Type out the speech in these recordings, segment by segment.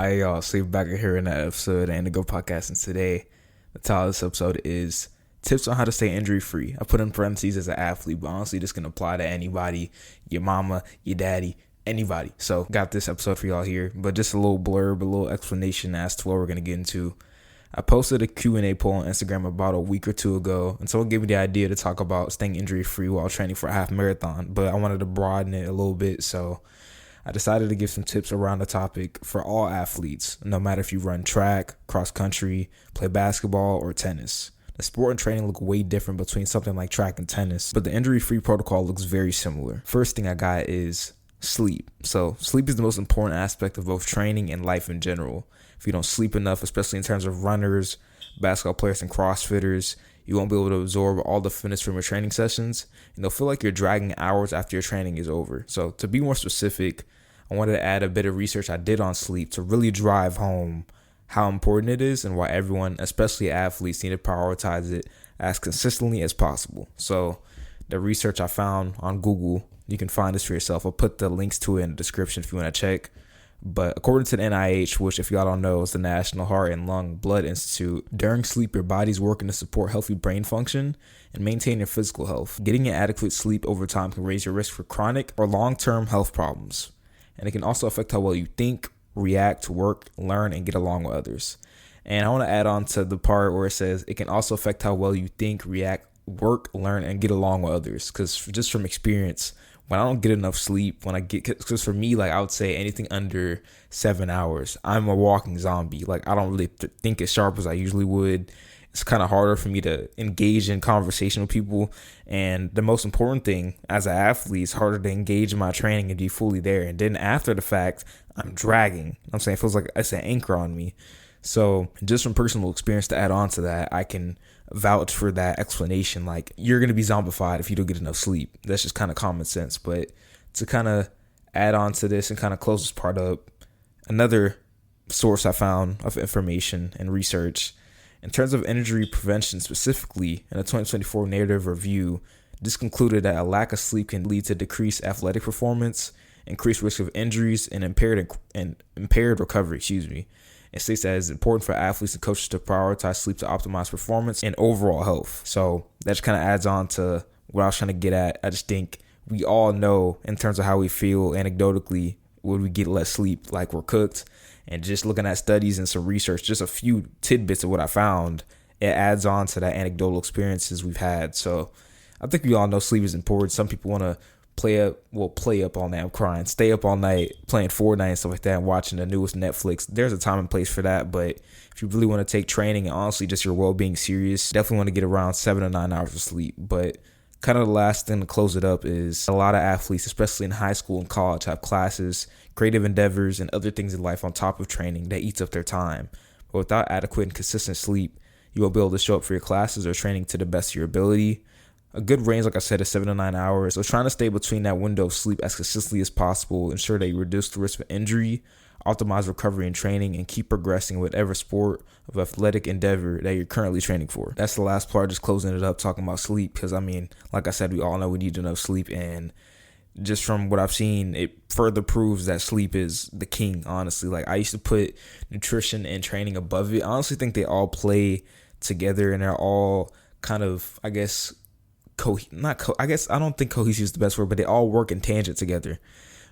Hi y'all, so back here in that episode and the Go Podcast, and today the title of this episode is Tips on How to Stay Injury Free. I put in parentheses as an athlete, but honestly this can apply to anybody, your mama, your daddy, anybody. So got this episode for y'all here, but just a little blurb, a little explanation as to what we're going to get into. I posted a Q&A poll on Instagram about a week or two ago, and someone gave me the idea to talk about staying injury free while training for a half marathon, but I wanted to broaden it a little bit, so I decided to give some tips around the topic for all athletes, no matter if you run track, cross country, play basketball, or tennis. The sport and training look way different between something like track and tennis, but the injury-free protocol looks very similar. First thing I got is sleep. So sleep is the most important aspect of both training and life in general. If you don't sleep enough, especially in terms of runners, basketball players, and CrossFitters, you won't be able to absorb all the fitness from your training sessions, and you'll feel like you're dragging hours after your training is over. So to be more specific, I wanted to add a bit of research I did on sleep to really drive home how important it is and why everyone, especially athletes, need to prioritize it as consistently as possible. So the research I found on Google, you can find this for yourself. I'll put the links to it in the description if you want to check. But according to the NIH, which if y'all don't know is the National Heart and Lung Blood Institute, during sleep, your body's working to support healthy brain function and maintain your physical health. Getting an adequate sleep over time can raise your risk for chronic or long-term health problems. And it can also affect how well you think, react, work, learn, and get along with others. And I want to add on to the part where it says it can also affect how well you think, react, work, learn, and get along with others. Because just from experience, when I don't get enough sleep, because for me, like I would say anything under 7 hours, I'm a walking zombie. Like I don't really think as sharp as I usually would. It's kind of harder for me to engage in conversation with people. And the most important thing as an athlete, it's harder to engage in my training and be fully there. And then after the fact, I'm dragging. I'm saying it feels like it's an anchor on me. So just from personal experience to add on to that, I can vouch for that explanation. Like you're going to be zombified if you don't get enough sleep. That's just kind of common sense. But to kind of add on to this and kind of close this part up, another source I found of information and research in terms of injury prevention specifically, in a 2024 narrative review, this concluded that a lack of sleep can lead to decreased athletic performance, increased risk of injuries, and impaired recovery. It states that it's important for athletes and coaches to prioritize sleep to optimize performance and overall health. So that just kind of adds on to what I was trying to get at. I just think we all know in terms of how we feel anecdotally when we get less sleep, like we're cooked. And just looking at studies and some research, just a few tidbits of what I found, it adds on to that anecdotal experiences we've had. So I think we all know sleep is important. Some people want to play up all night. I'm crying. Stay up all night playing Fortnite and stuff like that and watching the newest Netflix. There's a time and place for that. But if you really want to take training and honestly just your well-being serious, definitely want to get around 7 to 9 hours of sleep. But kind of the last thing to close it up is a lot of athletes, especially in high school and college, have classes, creative endeavors, and other things in life on top of training that eats up their time. But without adequate and consistent sleep, you won't be able to show up for your classes or training to the best of your ability. A good range, like I said, is 7 to 9 hours. So trying to stay between that window of sleep as consistently as possible, ensure that you reduce the risk of injury, optimize recovery and training, and keep progressing with whatever sport of athletic endeavor that you're currently training for. That's the last part, just closing it up, talking about sleep. Because, I mean, like I said, we all know we need enough sleep. And just from what I've seen, it further proves that sleep is the king, honestly. Like, I used to put nutrition and training above it. I honestly think they all play together and they're all kind of, I guess, I don't think cohesive is the best word, but they all work in tangent together.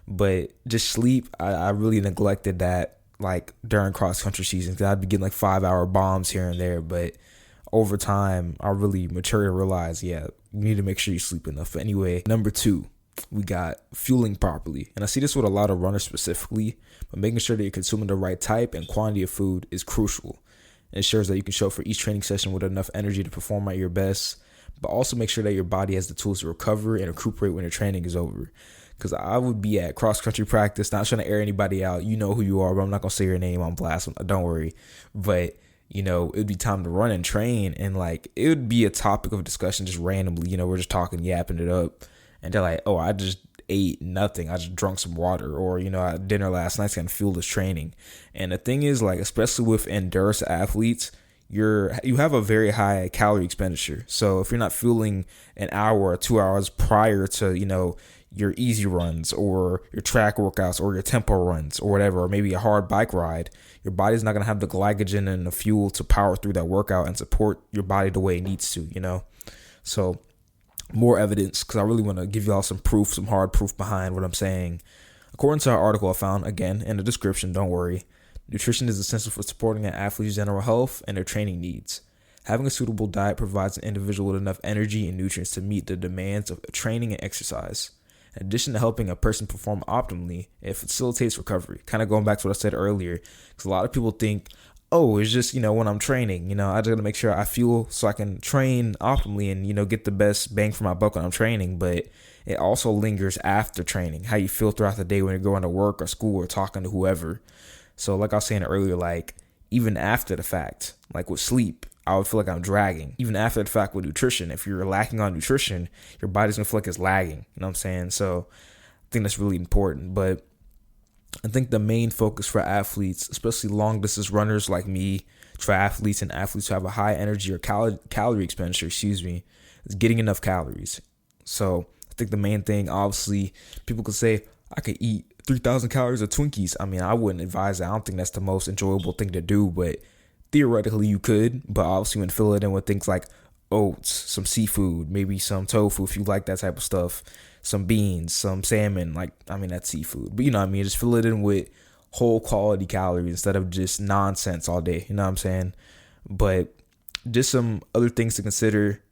But just sleep, I really neglected that, like during cross country season, because I'd be getting like 5-hour bombs here and there. But over time, I really matured and realized, you need to make sure you sleep enough. But anyway, number 2, we got fueling properly. And I see this with a lot of runners specifically, but making sure that you're consuming the right type and quantity of food is crucial. It ensures that you can show up for each training session with enough energy to perform at your best, but also make sure that your body has the tools to recover and recuperate when your training is over. Because I would be at cross-country practice, not trying to air anybody out. You know who you are, but I'm not going to say your name on blast. Don't worry. But, it'd be time to run and train. And, it would be a topic of discussion just randomly. We're just talking, yapping it up. And they're like, oh, I just ate nothing. I just drunk some water. Or, I had dinner last night's going to fuel this training. And the thing is, especially with endurance athletes, you have a very high calorie expenditure. So if you're not fueling an hour or 2 hours prior to, your easy runs or your track workouts or your tempo runs or whatever, or maybe a hard bike ride, your body's not going to have the glycogen and the fuel to power through that workout and support your body the way it needs to, So more evidence, because I really want to give y'all some proof, some hard proof behind what I'm saying. According to our article I found, again, in the description, don't worry, nutrition is essential for supporting an athlete's general health and their training needs. Having a suitable diet provides an individual with enough energy and nutrients to meet the demands of training and exercise. In addition to helping a person perform optimally, it facilitates recovery. Kind of going back to what I said earlier, because a lot of people think, oh, it's just, when I'm training, I just got to make sure I fuel so I can train optimally and, get the best bang for my buck when I'm training. But it also lingers after training, how you feel throughout the day when you're going to work or school or talking to whoever. So like I was saying earlier, like even after the fact, like with sleep, I would feel like I'm dragging. Even after the fact with nutrition, if you're lacking on nutrition, your body's going to feel like it's lagging. You know what I'm saying? So I think that's really important. But I think the main focus for athletes, especially long distance runners like me, triathletes and athletes who have a high energy or calorie expenditure, is getting enough calories. So I think the main thing, obviously, people could say, I could eat 3,000 calories of Twinkies. I mean, I wouldn't advise that. I don't think that's the most enjoyable thing to do, but theoretically you could. But obviously, when fill it in with things like oats, some seafood, maybe some tofu if you like that type of stuff, some beans, some salmon, that's seafood. But just fill it in with whole quality calories instead of just nonsense all day. You know what I'm saying? But just some other things to consider,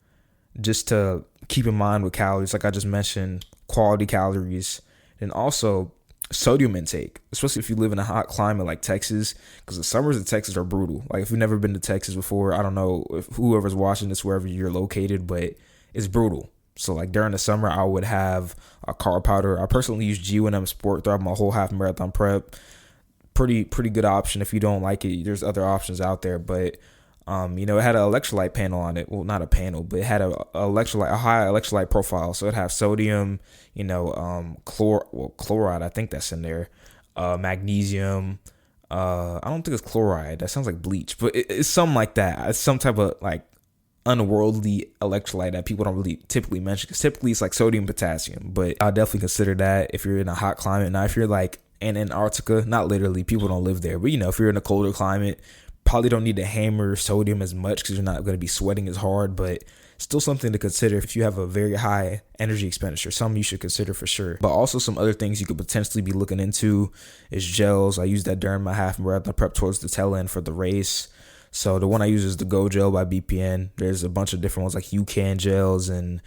just to keep in mind with calories, like I just mentioned, quality calories, and also sodium intake, especially if you live in a hot climate like Texas, because the summers in Texas are brutal. Like if you've never been to Texas before, I don't know if whoever's watching this, wherever you're located, but it's brutal. So like during the summer, I would have a carb powder. I personally use G1M Sport throughout my whole half marathon prep. Pretty good option. If you don't like it, there's other options out there. But it had an electrolyte panel on it. Well, not a panel, but it had a high electrolyte profile. So it have sodium, chloride. I think that's in there. Magnesium. I don't think it's chloride. That sounds like bleach, but it's something like that. It's some type of like unworldly electrolyte that people don't really typically mention, because typically it's like sodium, potassium. But I'll definitely consider that if you're in a hot climate. Now, if you're like in Antarctica, not literally, people don't live there, but if you're in a colder climate, probably don't need to hammer sodium as much because you're not going to be sweating as hard. But still something to consider if you have a very high energy expenditure. Something you should consider for sure. But also some other things you could potentially be looking into is gels. I used that during my half marathon prep towards the tail end for the race. So the one I use is the Go Gel by BPN. There's a bunch of different ones like UCAN gels and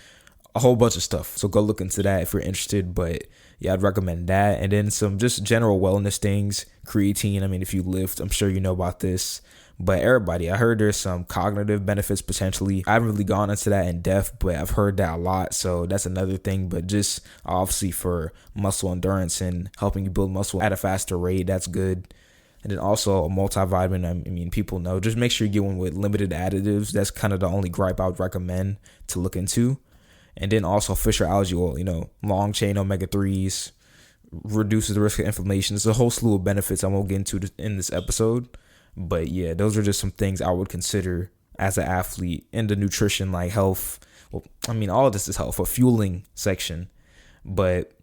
a whole bunch of stuff. So go look into that if you're interested. But yeah, I'd recommend that. And then some just general wellness things. Creatine. I mean, if you lift, I'm sure you know about this. But everybody, I heard there's some cognitive benefits potentially. I haven't really gone into that in depth, but I've heard that a lot. So that's another thing. But just obviously for muscle endurance and helping you build muscle at a faster rate, that's good. And then also a multivitamin. I mean, people know. Just make sure you get one with limited additives. That's kind of the only gripe I would recommend to look into. And then also fish or algae oil, long chain omega-3s, reduces the risk of inflammation. There's a whole slew of benefits I won't get into in this episode. But yeah, those are just some things I would consider as an athlete in the nutrition, like health. Well, I mean, all of this is health, a fueling section. But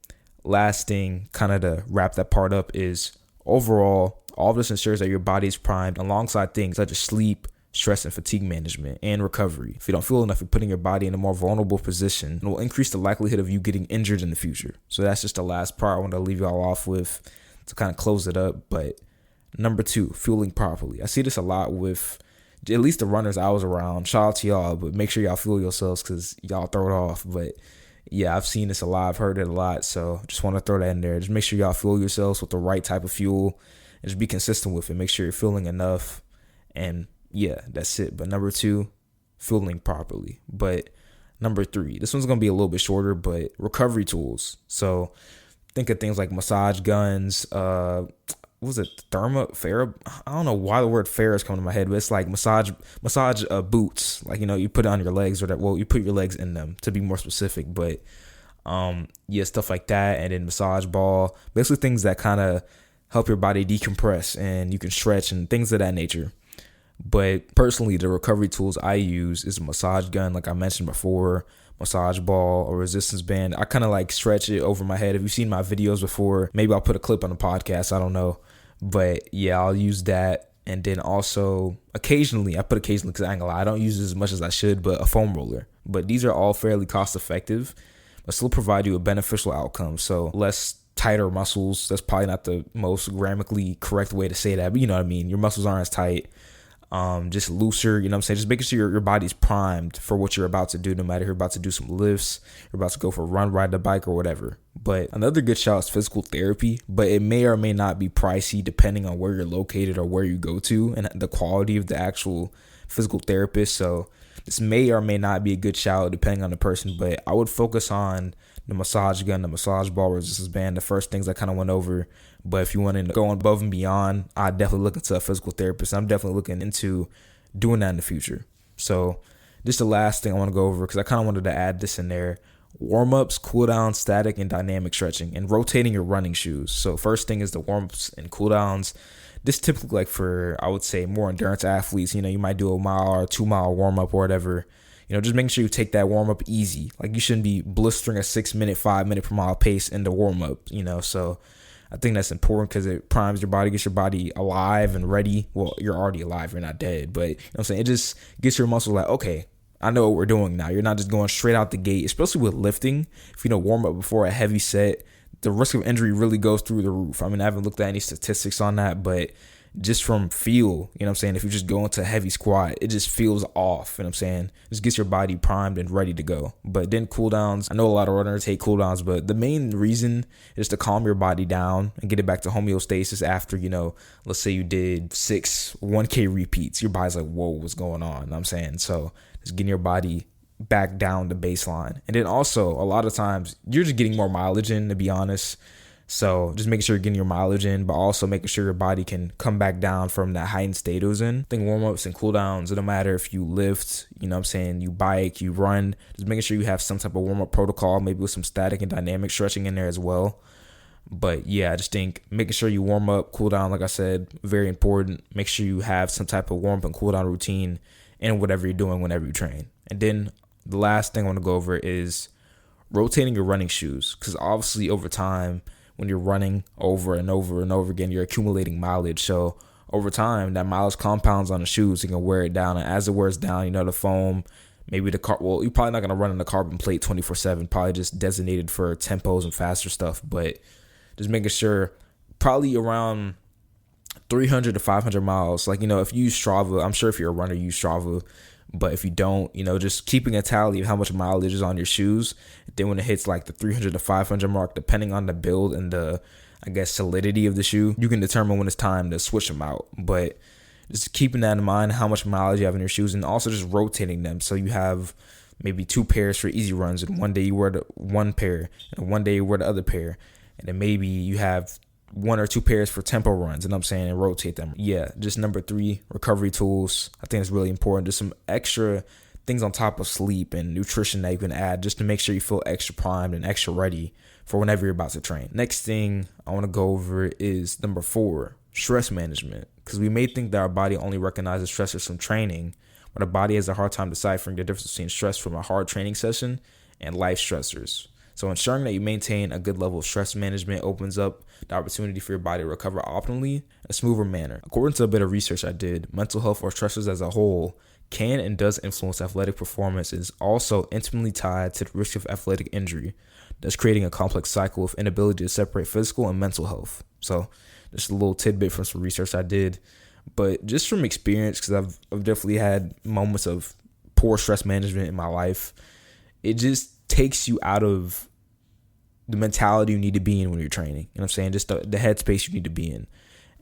last thing, kind of to wrap that part up, is overall, all of this ensures that your body is primed alongside things such as sleep, stress and fatigue management, and recovery. If you don't feel enough, you're putting your body in a more vulnerable position and will increase the likelihood of you getting injured in the future. So that's just the last part I want to leave y'all off with to kind of close it up. But number 2, fueling properly. I see this a lot with at least the runners I was around. Shout out to y'all, but make sure y'all fuel yourselves because y'all throw it off. But yeah, I've seen this a lot. I've heard it a lot. So just want to throw that in there. Just make sure y'all fuel yourselves with the right type of fuel and just be consistent with it. Make sure you're fueling enough. And yeah, that's it. But number 2, fueling properly. But number 3, this one's going to be a little bit shorter, but recovery tools. So think of things like massage guns, what was it, Farah? I don't know why the word Farah is coming to my head, but it's like massage boots. Like, you put it on your legs, or that, well, you put your legs in them to be more specific. But yeah, stuff like that. And then massage ball, basically things that kind of help your body decompress and you can stretch and things of that nature. But personally, the recovery tools I use is a massage gun, like I mentioned before, massage ball or resistance band. I kind of like stretch it over my head. If you've seen my videos before, maybe I'll put a clip on the podcast. I don't know. But yeah, I'll use that. And then also occasionally, I put occasionally because I ain't gonna lie, I don't use it as much as I should, but a foam roller. But these are all fairly cost effective, but still provide you a beneficial outcome. So less tighter muscles. That's probably not the most grammatically correct way to say that, but you know what I mean. Your muscles aren't as tight. Just looser, you know what I'm saying? Just making sure your body's primed for what you're about to do, no matter if you're about to do some lifts, you're about to go for a run, ride the bike, or whatever. But another good shout is physical therapy, but it may or may not be pricey depending on where you're located or where you go to and the quality of the actual physical therapist. So this may or may not be a good shout depending on the person, but I would focus on the massage gun, the massage ball, resistance band, the first things I kind of went over. But if you want to go above and beyond, I'd definitely look into a physical therapist. I'm definitely looking into doing that in the future. So just the last thing I want to go over, because I kind of wanted to add this in there: warm-ups, cool-down, static, and dynamic stretching, and rotating your running shoes. So first thing is the warm-ups and cool-downs. This typically like for, I would say, more endurance athletes. You might do a mile or 2 mile warm-up or whatever. Just making sure you take that warm-up easy. Like you shouldn't be blistering a 6-minute, 5-minute per mile pace in the warm-up, So I think that's important because it primes your body, gets your body alive and ready. Well, you're already alive. You're not dead. But, what I'm saying? It just gets your muscles like, okay, I know what we're doing now. You're not just going straight out the gate, especially with lifting. If you warm up before a heavy set, the risk of injury really goes through the roof. I haven't looked at any statistics on that, but just from feel, if you just go into a heavy squat, it just feels off, Just gets your body primed and ready to go. But then cool downs, I know a lot of runners hate cool downs, but the main reason is to calm your body down and get it back to homeostasis after, let's say you did 6 1K repeats. Your body's like, whoa, what's going on? So just getting your body back down to baseline. And then also a lot of times you're just getting more mileage in, to be honest. So just making sure you're getting your mileage in, but also making sure your body can come back down from that heightened state it was in. I think warm-ups and cooldowns, it don't matter if you lift, you bike, you run, just making sure you have some type of warm-up protocol, maybe with some static and dynamic stretching in there as well. But yeah, I just think making sure you warm up, cool down, like I said, very important. Make sure you have some type of warm up and cool down routine in whatever you're doing whenever you train. And then the last thing I want to go over is rotating your running shoes, because obviously over time, when you're running over and over and over again, you're accumulating mileage. So over time, that mileage compounds on the shoes. You can wear it down. And as it wears down, the foam, maybe you're probably not going to run in the carbon plate 24/7, probably just designated for tempos and faster stuff. But just making sure probably around 300 to 500 miles. Like, if you use Strava, I'm sure if you're a runner, you use Strava. But if you don't, just keeping a tally of how much mileage is on your shoes. Then when it hits like the 300 to 500 mark, depending on the build and the, solidity of the shoe, you can determine when it's time to switch them out. But just keeping that in mind, how much mileage you have in your shoes, and also just rotating them. So you have maybe 2 pairs for easy runs, and one day you wear the one pair, and one day you wear the other pair. And then maybe you have 1 or 2 pairs for tempo runs, and rotate them. Yeah, just number 3, recovery tools. I think it's really important. Just some extra things on top of sleep and nutrition that you can add just to make sure you feel extra primed and extra ready for whenever you're about to train. Next thing I want to go over is number 4, stress management. Because we may think that our body only recognizes stressors from training, but our body has a hard time deciphering the difference between stress from a hard training session and life stressors. So ensuring that you maintain a good level of stress management opens up the opportunity for your body to recover optimally in a smoother manner. According to a bit of research I did, mental health or stressors as a whole can and does influence athletic performance and is also intimately tied to the risk of athletic injury, thus creating a complex cycle of inability to separate physical and mental health. So just a little tidbit from some research I did. But just from experience, because I've definitely had moments of poor stress management in my life, it just takes you out of the mentality you need to be in when you're training. Just the headspace you need to be in.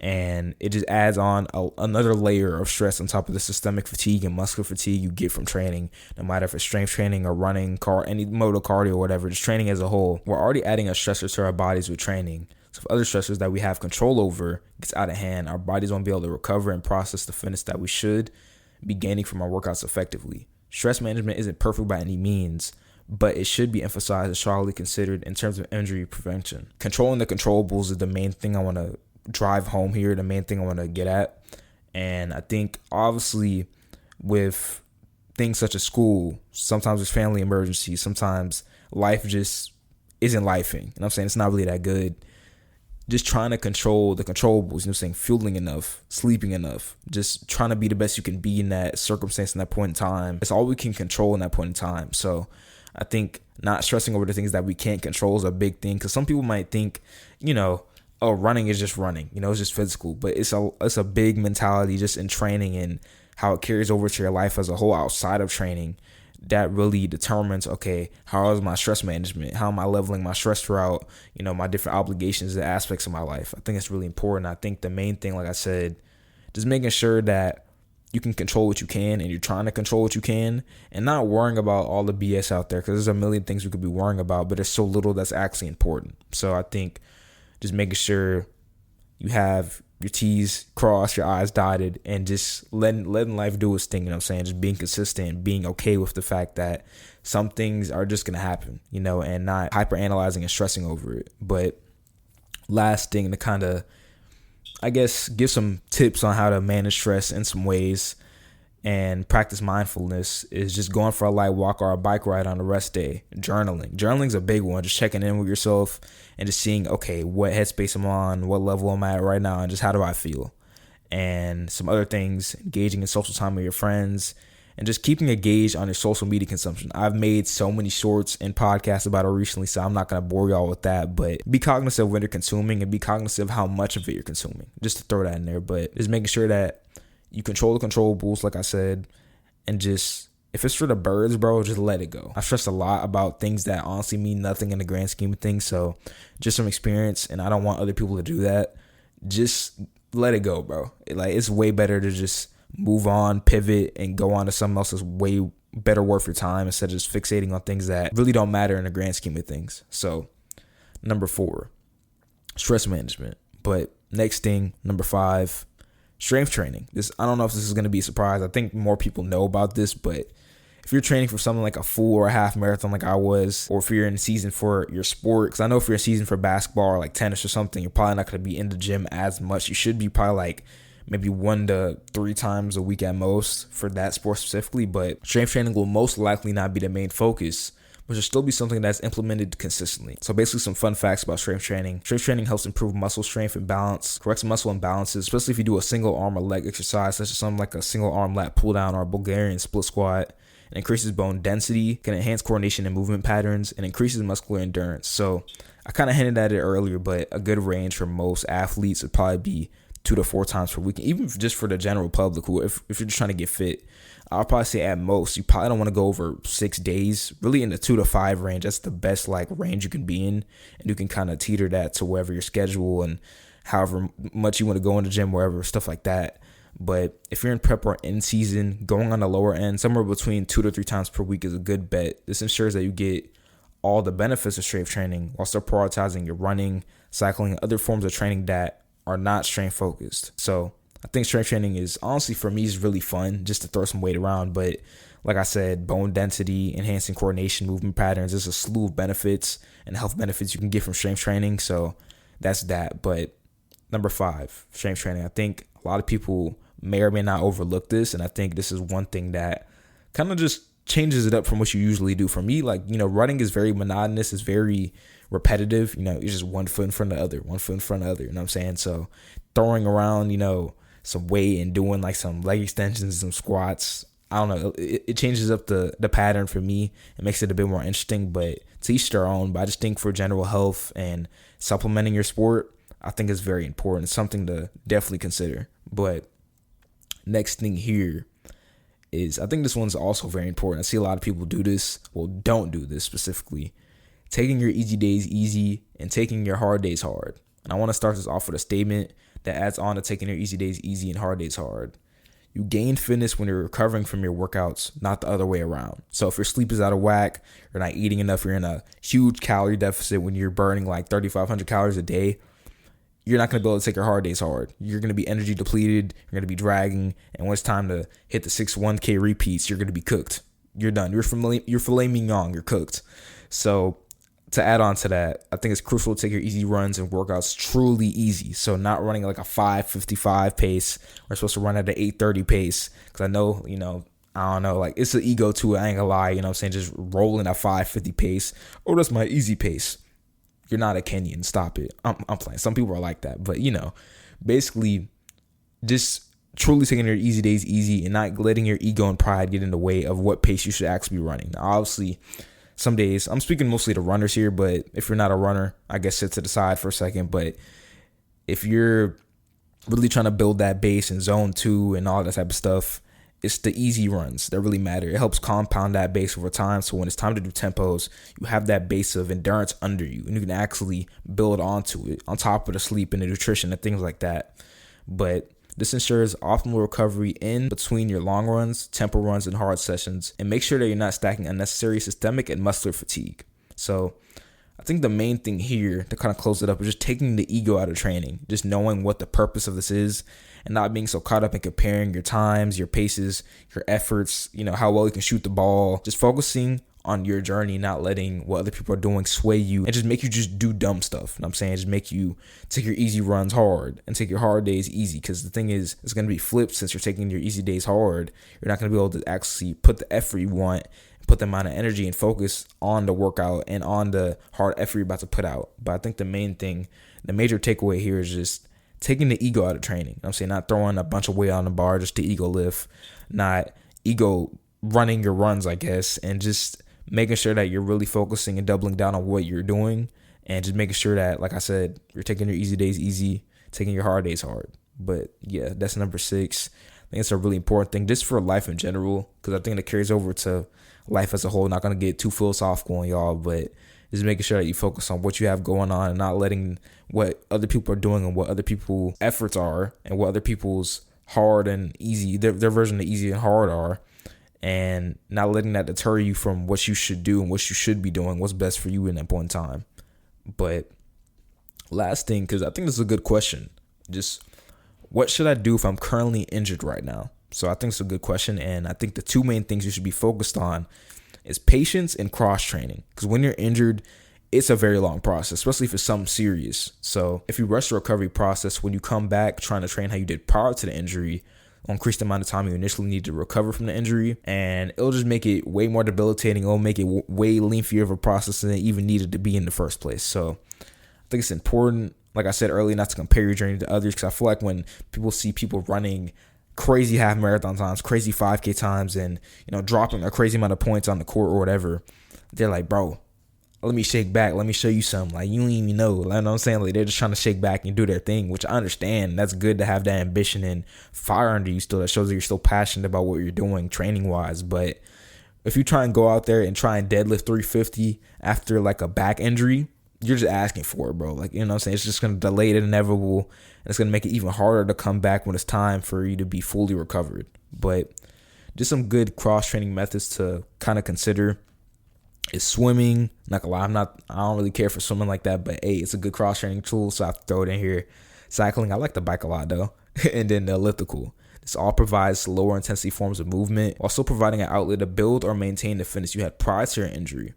And it just adds on another layer of stress on top of the systemic fatigue and muscular fatigue you get from training, no matter if it's strength training or running, any motor cardio or whatever, just training as a whole. We're already adding a stressor to our bodies with training. So if other stressors that we have control over gets out of hand, our bodies won't be able to recover and process the fitness that we should be gaining from our workouts effectively. Stress management isn't perfect by any means, but it should be emphasized and strongly considered in terms of injury prevention. Controlling the controllables is the main thing I want to drive home here, the main thing I want to get at. And I think obviously with things such as school, sometimes there's family emergencies, sometimes life just isn't lifing. You know what I'm saying? It's not really that good. Just trying to control the controllables, you know what I'm saying? Fueling enough, sleeping enough, just trying to be the best you can be in that circumstance, in that point in time. It's all we can control in that point in time. So I think not stressing over the things that we can't control is a big thing, because some people might think, oh, running is just running, it's just physical, but it's a big mentality just in training and how it carries over to your life as a whole outside of training that really determines, okay, how is my stress management? How am I leveling my stress throughout, my different obligations and aspects of my life? I think it's really important. I think the main thing, like I said, just making sure that you can control what you can and you're trying to control what you can and not worrying about all the BS out there, because there's a million things we could be worrying about, but there's so little that's actually important. So I think just making sure you have your T's crossed, your I's dotted, and just letting life do its thing, you know what I'm saying? Just being consistent, being okay with the fact that some things are just going to happen, and not hyper analyzing and stressing over it. But last thing to kind of, I guess, give some tips on how to manage stress in some ways and practice mindfulness is just going for a light walk or a bike ride on a rest day. Journaling's a big one. Just checking in with yourself and just seeing, okay, what headspace I'm on, what level I'm at right now, and just how do I feel. And some other things, engaging in social time with your friends and just keeping a gauge on your social media consumption. I've made so many shorts and podcasts about it recently, so I'm not going to bore y'all with that, but be cognizant of when you're consuming and be cognizant of how much of it you're consuming, just to throw that in there. But just making sure that you control the controllables, like I said, and just, if it's for the birds, bro, just let it go. I stress a lot about things that honestly mean nothing in the grand scheme of things. So just some experience, and I don't want other people to do that. Just let it go, bro. It's way better to just move on, pivot, and go on to something else that's way better worth your time instead of just fixating on things that really don't matter in the grand scheme of things. So number 4, stress management. But next thing, number 5, strength training. I don't know if this is going to be a surprise. I think more people know about this, but if you're training for something like a full or a half marathon like I was, or if you're in season for your sport, because I know if you're in season for basketball or like tennis or something, you're probably not going to be in the gym as much. You should be probably like maybe 1 to 3 times a week at most for that sport specifically, but strength training will most likely not be the main focus, but should still be something that's implemented consistently. So basically some fun facts about strength training. Strength training helps improve muscle strength and balance, corrects muscle imbalances, especially if you do a single arm or leg exercise, such as something like a single arm lat pull down or a Bulgarian split squat. It increases bone density, can enhance coordination and movement patterns, and increases muscular endurance. So I kind of hinted at it earlier, but a good range for most athletes would probably be 2 to 4 times per week, even just for the general public who, if you're just trying to get fit, I'll probably say at most, you probably don't want to go over 6 days, really in the 2 to 5 range. That's the best range you can be in. And you can kind of teeter that to wherever your schedule and however much you want to go in the gym, wherever, stuff like that. But if you're in prep or in season, going on the lower end, somewhere between 2 to 3 times per week is a good bet. This ensures that you get all the benefits of strength training while still prioritizing your running, cycling, and other forms of training that are not strength focused. So I think strength training is honestly, for me, is really fun just to throw some weight around. But like I said, bone density, enhancing coordination, movement patterns, there's a slew of benefits and health benefits you can get from strength training. So that's that. But number 5, strength training. I think a lot of people may or may not overlook this. And I think this is one thing that kind of just changes it up from what you usually do. For me, running is very monotonous. It's very repetitive. You're just one foot in front of the other, one foot in front of the other. You know what I'm saying? So throwing around, some weight and doing some leg extensions, some squats, I don't know. It changes up the pattern for me. It makes it a bit more interesting, but to each their own. But I just think for general health and supplementing your sport, I think it's very important. It's something to definitely consider. But next thing here is, I think this one's also very important. I see a lot of people do this. Well, don't do this specifically. Taking your easy days easy and taking your hard days hard. And I want to start this off with a statement that adds on to taking your easy days easy and hard days hard. You gain fitness when you're recovering from your workouts, not the other way around. So if your sleep is out of whack, you're not eating enough, you're in a huge calorie deficit when you're burning 3,500 calories a day, you're not going to be able to take your hard days hard. You're going to be energy depleted, you're going to be dragging, and when it's time to hit the 1K repeats, you're going to be cooked. You're done. You're filet mignon, you're cooked. So to add on to that, I think it's crucial to take your easy runs and workouts truly easy. So not running a 5:55 pace. We're supposed to run at an 8:30 pace. Because I know, I don't know, like it's an ego to it. I ain't gonna lie, just rolling at 550 pace. Oh, that's my easy pace. You're not a Kenyan. Stop it. I'm playing. Some people are like that, but basically just truly taking your easy days easy and not letting your ego and pride get in the way of what pace you should actually be running. Now, obviously, some days, I'm speaking mostly to runners here, but if you're not a runner, I guess sit to the side for a second. But if you're really trying to build that base in zone 2 and all that type of stuff, it's the easy runs that really matter. It helps compound that base over time. So when it's time to do tempos, you have that base of endurance under you and you can actually build onto it on top of the sleep and the nutrition and things like that. But this ensures optimal recovery in between your long runs, tempo runs, and hard sessions, and make sure that you're not stacking unnecessary systemic and muscular fatigue. So I think the main thing here to kind of close it up is just taking the ego out of training, just knowing what the purpose of this is and not being so caught up in comparing your times, your paces, your efforts, how well you can shoot the ball, just focusing on your journey, not letting what other people are doing sway you and just make you just do dumb stuff. Just make you take your easy runs hard and take your hard days easy. Because the thing is, it's going to be flipped. Since you're taking your easy days hard, you're not going to be able to actually put the effort you want, put the amount of energy and focus on the workout and on the hard effort you're about to put out. But I think the main thing, the major takeaway here is just taking the ego out of training. Not throwing a bunch of weight on the bar just to ego lift, not ego running your runs, I guess, and just making sure that you're really focusing and doubling down on what you're doing and just making sure that, like I said, you're taking your easy days easy, taking your hard days hard. But yeah, that's number 6. I think it's a really important thing just for life in general, because I think it carries over to life as a whole. Not going to get too philosophical on y'all, but just making sure that you focus on what you have going on and not letting what other people are doing and what other people's efforts are and what other people's hard and easy, their version of easy and hard are, and not letting that deter you from what you should do and what you should be doing, what's best for you in that point in time. But last thing, because I think this is a good question, just what should I do if I'm currently injured right now? So I think it's a good question, and I think the 2 main things you should be focused on is patience and cross training. Because when you're injured, it's a very long process, especially if it's something serious. So if you rush the recovery process, when you come back trying to train how you did prior to the injury, increase the amount of time you initially need to recover from the injury, and it'll just make it way more debilitating. It'll make it way lengthier of a process than it even needed to be in the first place. So I think it's important, like I said earlier, not to compare your journey to others, because I feel like when people see people running crazy half marathon times, crazy 5K times, and dropping a crazy amount of points on the court or whatever, they're like, bro, let me shake back. Let me show you something. Like, you don't even know. Like, you know what I'm saying? Like, they're just trying to shake back and do their thing, which I understand. That's good to have that ambition and fire under you still. That shows that you're still passionate about what you're doing training-wise. But if you try and go out there and try and deadlift 350 after, like, a back injury, you're just asking for it, bro. Like, you know what I'm saying? It's just going to delay the inevitable, and it's going to make it even harder to come back when it's time for you to be fully recovered. But just some good cross-training methods to kind of consider is swimming. Not gonna lie, I don't really care for swimming like that, but hey, it's a good cross-training tool, so I have to throw it in here. Cycling, I like the bike a lot though. And then the elliptical. This all provides lower intensity forms of movement while still providing an outlet to build or maintain the fitness you had prior to your injury.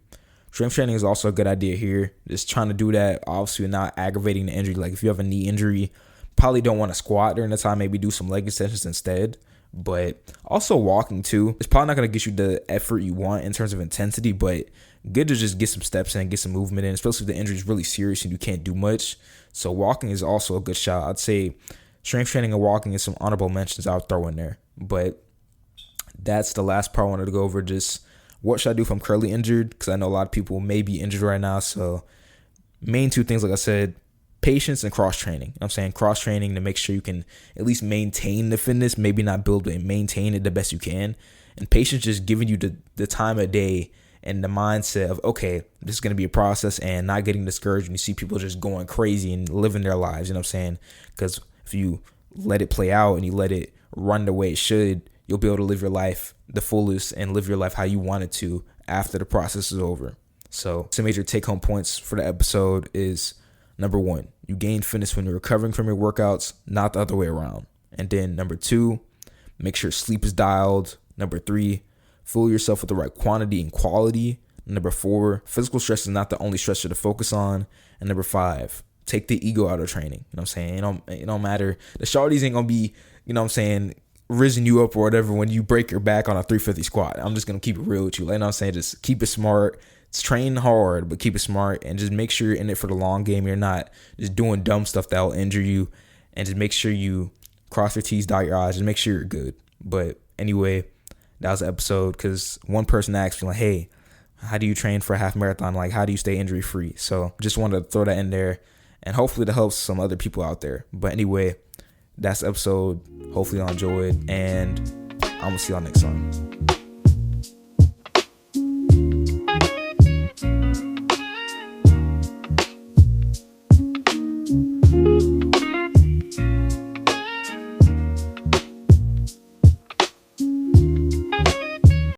Strength training is also a good idea here. Just trying to do that, obviously not aggravating the injury. Like if you have a knee injury, probably don't want to squat during the time, maybe do some leg extensions instead. But also walking too, it's probably not going to get you the effort you want in terms of intensity, but good to just get some steps in, get some movement in, especially if the injury is really serious and you can't do much. So walking is also a good shot. I'd say strength training and walking is some honorable mentions I would throw in there. But that's the last part I wanted to go over. Just what should I do if I'm currently injured? Because I know a lot of people may be injured right now. So main 2 things, like I said, patience and cross-training. I'm saying cross-training to make sure you can at least maintain the fitness, maybe not build it, maintain it the best you can. And patience just giving you the time of day and the mindset of, okay, this is going to be a process, and not getting discouraged when you see people just going crazy and living their lives, you know what I'm saying? Because if you let it play out and you let it run the way it should, you'll be able to live your life the fullest and live your life how you want it to after the process is over. So some major take-home points for the episode is, number 1, you gain fitness when you're recovering from your workouts, not the other way around. And then number 2, make sure sleep is dialed. Number 3, fuel yourself with the right quantity and quality. Number 4, physical stress is not the only stressor to focus on. And number 5, take the ego out of training. You know what I'm saying? It don't matter. The shorties ain't gonna be, you know what I'm saying, risen you up or whatever when you break your back on a 350 squat. I'm just going to keep it real with you. Like I'm saying, just keep it smart. Train hard, but keep it smart, and just make sure you're in it for the long game. You're not just doing dumb stuff that will injure you, and just make sure you cross your T's, dot your I's, just make sure you're good. But anyway, that was the episode, because one person asked me, like, hey, how do you train for a half marathon? Like, how do you stay injury free? So just wanted to throw that in there, and hopefully that helps some other people out there. But anyway, that's the episode. Hopefully y'all enjoyed, and I'm going to see y'all next time.